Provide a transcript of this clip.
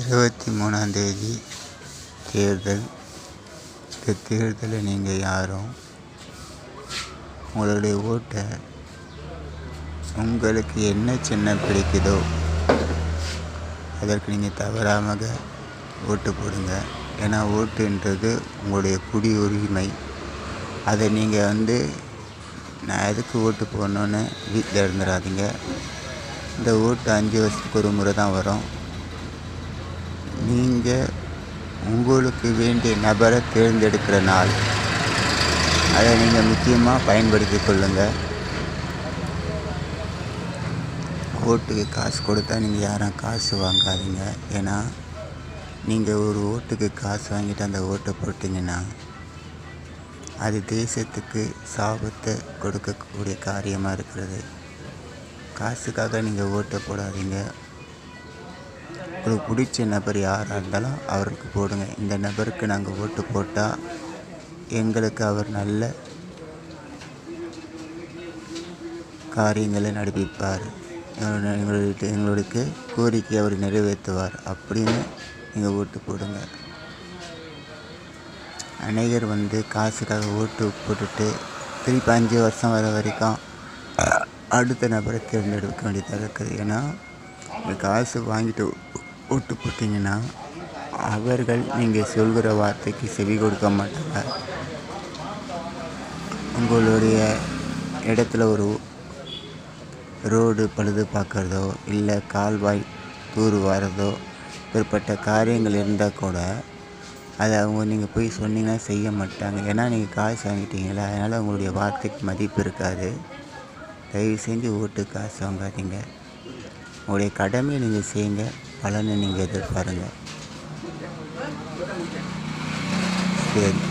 23ஆம் தேதி தேர்தல். இந்த தேர்தலில் நீங்கள் யாரும் உங்களுடைய ஓட்டை உங்களுக்கு என்ன சின்னம் பிடிக்குதோ அதற்கு நீங்கள் தவறாமல் ஓட்டு போடுங்க. ஏன்னா ஓட்டுன்றது உங்களுடைய குடியுரிமை. அதை நீங்கள் நான் எதுக்கு ஓட்டு போடணுன்னு வீட்டில் இருந்துடாதீங்க. இந்த ஓட்டு 5 வருஷத்துக்கு ஒரு முறை தான் வரும். நீங்கள் உங்களுக்கு வேண்டிய நபரை தேர்ந்தெடுக்கிற நாள். அதை நீங்கள் முக்கியமாக பயன்படுத்தி கொள்ளுங்கள். ஓட்டுக்கு காசு கொடுத்தா நீங்கள் யாரும் காசு வாங்காதீங்க. ஏன்னா நீங்கள் ஒரு ஓட்டுக்கு காசு வாங்கிட்டு அந்த ஓட்டை போட்டிங்கன்னா அது தேசத்துக்கு சாபத்தை கொடுக்கக்கூடிய காரியமாக இருக்கிறது. காசுக்காக நீங்கள் ஓட்டை போடாதீங்க. உங்களுக்கு பிடிச்ச நபர் யாராக இருந்தாலும் அவருக்கு போடுங்க. இந்த நபருக்கு நாங்கள் ஓட்டு போட்டால் எங்களுக்கு அவர் நல்ல காரியங்களை நடப்பிப்பார், எங்களுக்கு கோரிக்கை அவர் நிறைவேற்றுவார் அப்படின்னு நீங்கள் ஓட்டு போடுங்க. அநேகர் காசுக்காக ஓட்டு போட்டுட்டு திருப்பி 5 வருஷம் வர வரைக்கும் அடுத்த நபரை தேர்ந்தெடுக்க வேண்டியதாக இருக்குது. ஏன்னா காசு வாங்கிட்டு ஓட்டு போட்டிங்கன்னா அவர்கள் நீங்கள் சொல்கிற வார்த்தைக்கு செவி கொடுக்க மாட்டாங்க. உங்களுடைய இடத்துல ஒரு ரோடு பழுது பார்க்குறதோ இல்லை கால்வாய் தூர் வாரதோ ஏற்பட்ட காரியங்கள் இருந்தால் கூட அதை நீங்கள் போய் சொன்னீங்கன்னா செய்ய மாட்டாங்க. ஏன்னா நீங்கள் காசு வாங்கிட்டீங்களா, அதனால் உங்களுடைய வார்த்தைக்கு மதிப்பு இருக்காது. தயவு செஞ்சு ஓட்டு காசு வாங்காதீங்க. உங்களுடைய கடமையை நீங்கள் செய்யுங்க, பலனை நீங்கள் எதிர்பாருங்க. சரி.